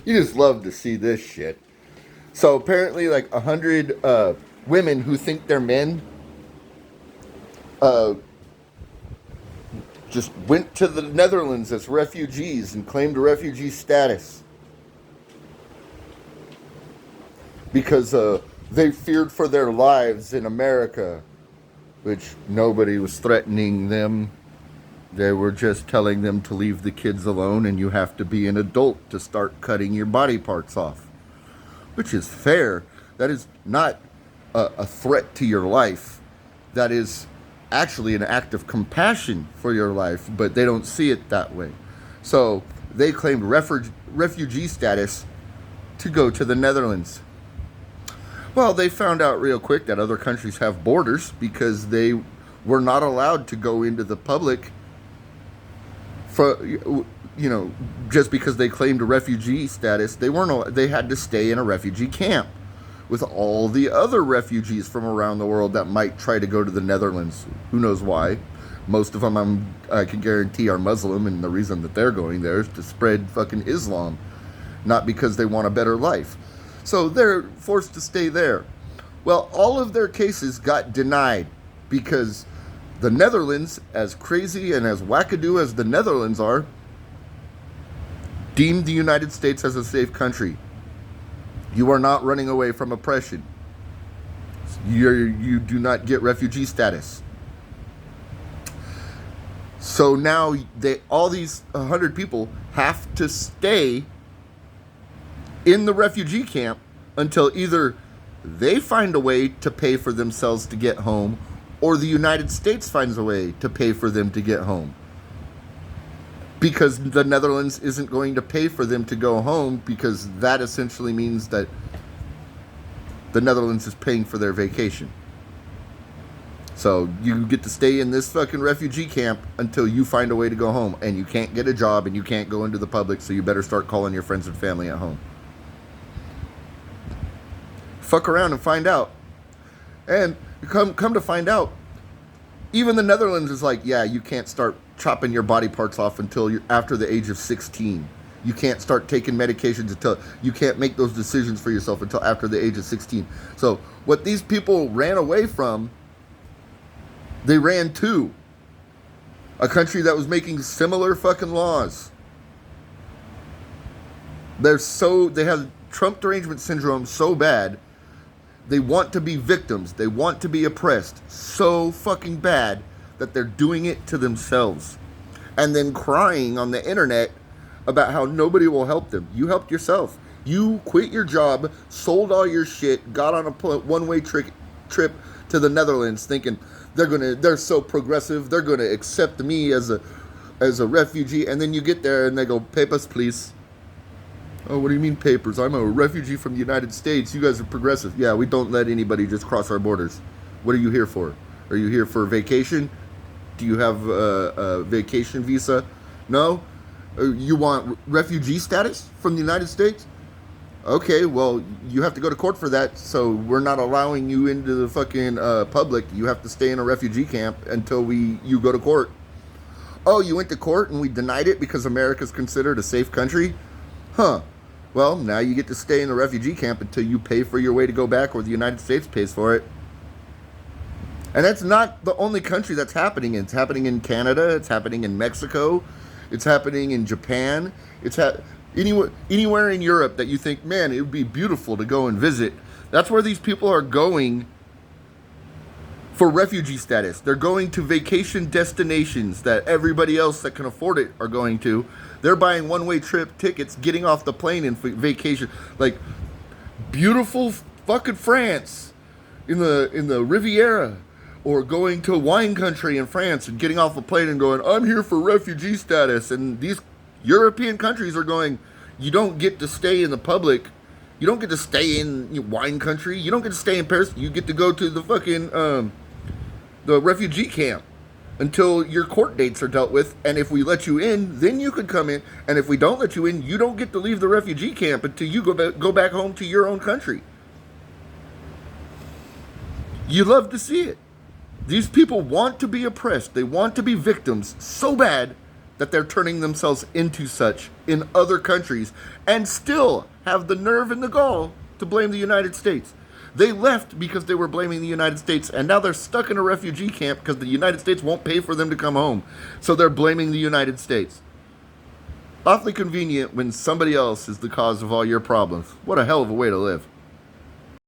You just love to see this shit. So apparently, like 100 women who think they're men uh, just went to the Netherlands as refugees and claimed refugee status because they feared for their lives in America, which nobody was threatening them. They were just telling them to leave the kids alone and you have to be an adult to start cutting your body parts off, which is fair. That is not a threat to your life. That is actually an act of compassion for your life, but they don't see it that way. So they claimed refugee status to go to the Netherlands. Well, they found out real quick that other countries have borders because they were not allowed to go into the public for, just because they claimed a refugee status. They had to stay in a refugee camp with all the other refugees from around the world that might try to go to the Netherlands. Who knows why? Most of them, I can guarantee, are Muslim, and the reason that they're going there is to spread fucking Islam, not because they want a better life. So they're forced to stay there. Well, all of their cases got denied because the Netherlands, as crazy and as wackadoo as the Netherlands are, deemed the United States as a safe country. You are not running away from oppression. You do not get refugee status. So now all these 100 people have to stay in the refugee camp until either they find a way to pay for themselves to get home or the United States finds a way to pay for them to get home. Because the Netherlands isn't going to pay for them to go home, because that essentially means that the Netherlands is paying for their vacation. So you get to stay in this fucking refugee camp until you find a way to go home, and you can't get a job and you can't go into the public, so you better start calling your friends and family at home. Fuck around and find out. And come to find out, even the Netherlands is like, yeah, you can't start chopping your body parts off until you're after the age of 16. You can't start taking medications until you can't make those decisions for yourself until after the age of 16. So what these people ran away from, they ran to a country that was making similar fucking laws. They have Trump derangement syndrome so bad. They want to be victims. They want to be oppressed so fucking bad that they're doing it to themselves. And then crying on the internet about how nobody will help them. You helped yourself. You quit your job, sold all your shit, got on a one-way trip to the Netherlands thinking they're so progressive, they're going to accept me as a refugee. And then you get there and they go, papers, please. Oh, what do you mean papers? I'm a refugee from the United States. You guys are progressive. Yeah, we don't let anybody just cross our borders. What are you here for? Are you here for vacation? Do you have a vacation visa? No? You want refugee status from the United States? Okay, well, you have to go to court for that, so we're not allowing you into the fucking public. You have to stay in a refugee camp until you go to court. Oh, you went to court and we denied it because America's considered a safe country? Huh. Well, now you get to stay in the refugee camp until you pay for your way to go back, or the United States pays for it. And that's not the only country that's happening in. It's happening in Canada. It's happening in Mexico. It's happening in Japan. Anywhere in Europe that you think, man, it would be beautiful to go and visit. That's where these people are going for refugee status. They're going to vacation destinations that everybody else that can afford it are going to. They're buying one-way trip tickets, getting off the plane and vacation. Like, beautiful fucking France in the Riviera. Or going to wine country in France and getting off a plane and going, I'm here for refugee status. And these European countries are going, you don't get to stay in the public. You don't get to stay in wine country. You don't get to stay in Paris. You get to go to the fucking, the refugee camp until your court dates are dealt with. And if we let you in, then you could come in. And if we don't let you in, you don't get to leave the refugee camp until you go back home to your own country. You love to see it. These people want to be oppressed. They want to be victims so bad that they're turning themselves into such in other countries and still have the nerve and the gall to blame the United States. They left because they were blaming the United States, and now they're stuck in a refugee camp because the United States won't pay for them to come home. So they're blaming the United States. Awfully convenient when somebody else is the cause of all your problems. What a hell of a way to live.